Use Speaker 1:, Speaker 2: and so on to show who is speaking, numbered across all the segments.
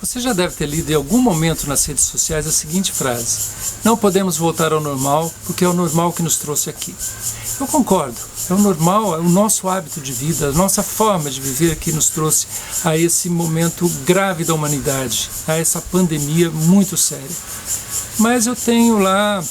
Speaker 1: Você já deve ter lido em algum momento nas redes sociais a seguinte frase: não podemos voltar ao normal porque é o normal que nos trouxe aqui. Eu concordo, é o normal, é o nosso hábito de vida, a nossa forma de viver que nos trouxe a esse momento grave da humanidade, a essa pandemia muito séria. Mas eu tenho lá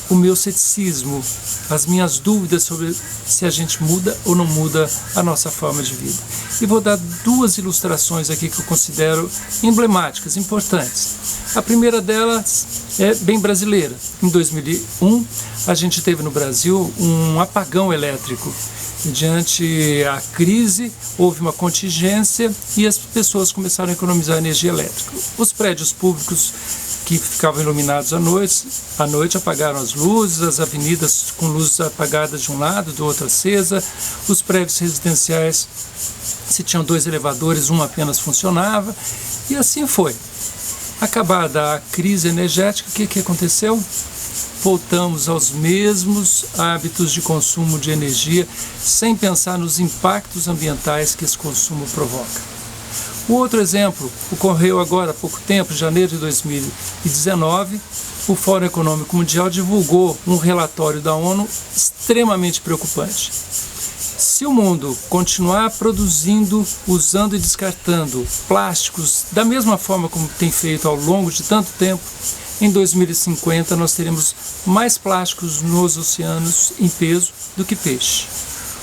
Speaker 1: o meu ceticismo, as minhas dúvidas sobre se a gente muda ou não muda a nossa forma de vida. E vou dar duas ilustrações aqui que eu considero emblemáticas, importantes. A primeira delas é bem brasileira. Em 2001, a gente teve no Brasil um apagão elétrico. Diante a crise, houve uma contingência e as pessoas começaram a economizar energia elétrica. Os prédios públicos que ficavam iluminados à noite apagaram as luzes, as avenidas com luzes apagadas de um lado, do outro acesa, os prédios residenciais, se tinham 2 elevadores, um apenas funcionava, e assim foi. Acabada a crise energética, o que aconteceu? Voltamos aos mesmos hábitos de consumo de energia, sem pensar nos impactos ambientais que esse consumo provoca. O outro exemplo ocorreu agora há pouco tempo, em janeiro de 2019, o Fórum Econômico Mundial divulgou um relatório da ONU extremamente preocupante. Se o mundo continuar produzindo, usando e descartando plásticos da mesma forma como tem feito ao longo de tanto tempo, em 2050 nós teremos mais plásticos nos oceanos em peso do que peixe.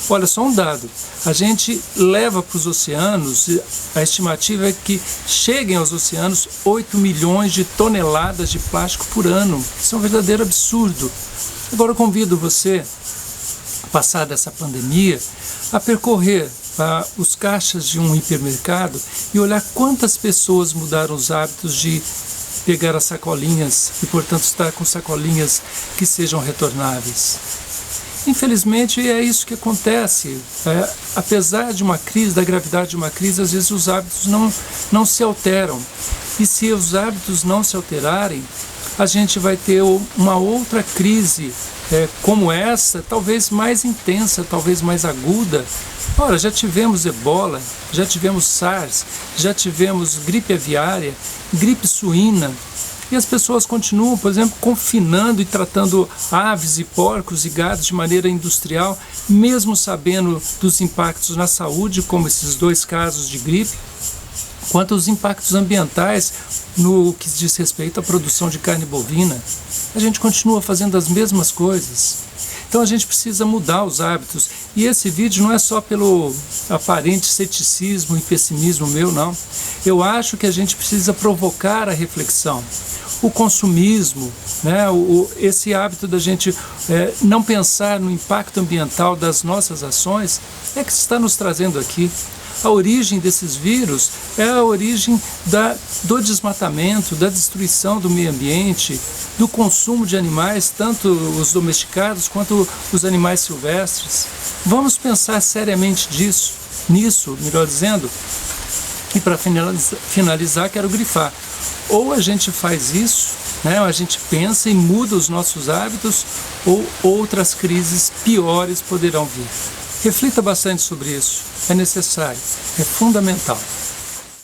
Speaker 1: Olha, só um dado, a gente leva para os oceanos, a estimativa é que cheguem aos oceanos 8 milhões de toneladas de plástico por ano. Isso é um verdadeiro absurdo. Agora eu convido você, passada essa pandemia, a percorrer os caixas de um hipermercado e olhar quantas pessoas mudaram os hábitos de pegar as sacolinhas e, portanto, estar com sacolinhas que sejam retornáveis. Infelizmente é isso que acontece. Apesar de uma crise, da gravidade de uma crise, às vezes os hábitos não se alteram. E se os hábitos não se alterarem, a gente vai ter uma outra crise como essa, talvez mais intensa, talvez mais aguda. Ora, já tivemos ebola, já tivemos SARS, já tivemos gripe aviária, gripe suína. E as pessoas continuam, por exemplo, confinando e tratando aves e porcos e gados de maneira industrial, mesmo sabendo dos impactos na saúde, como esses 2 casos de gripe, quanto aos impactos ambientais no que diz respeito à produção de carne bovina. A gente continua fazendo as mesmas coisas. Então a gente precisa mudar os hábitos. E esse vídeo não é só pelo aparente ceticismo e pessimismo meu, não. Eu acho que a gente precisa provocar a reflexão. O consumismo, esse hábito da gente não pensar no impacto ambiental das nossas ações, é que está nos trazendo aqui. A origem desses vírus é a origem do desmatamento, da destruição do meio ambiente, do consumo de animais, tanto os domesticados quanto os animais silvestres. Vamos pensar seriamente nisso, melhor dizendo. E para finalizar, quero grifar. Ou a gente faz isso, a gente pensa e muda os nossos hábitos, ou outras crises piores poderão vir. Reflita bastante sobre isso, é necessário, é fundamental.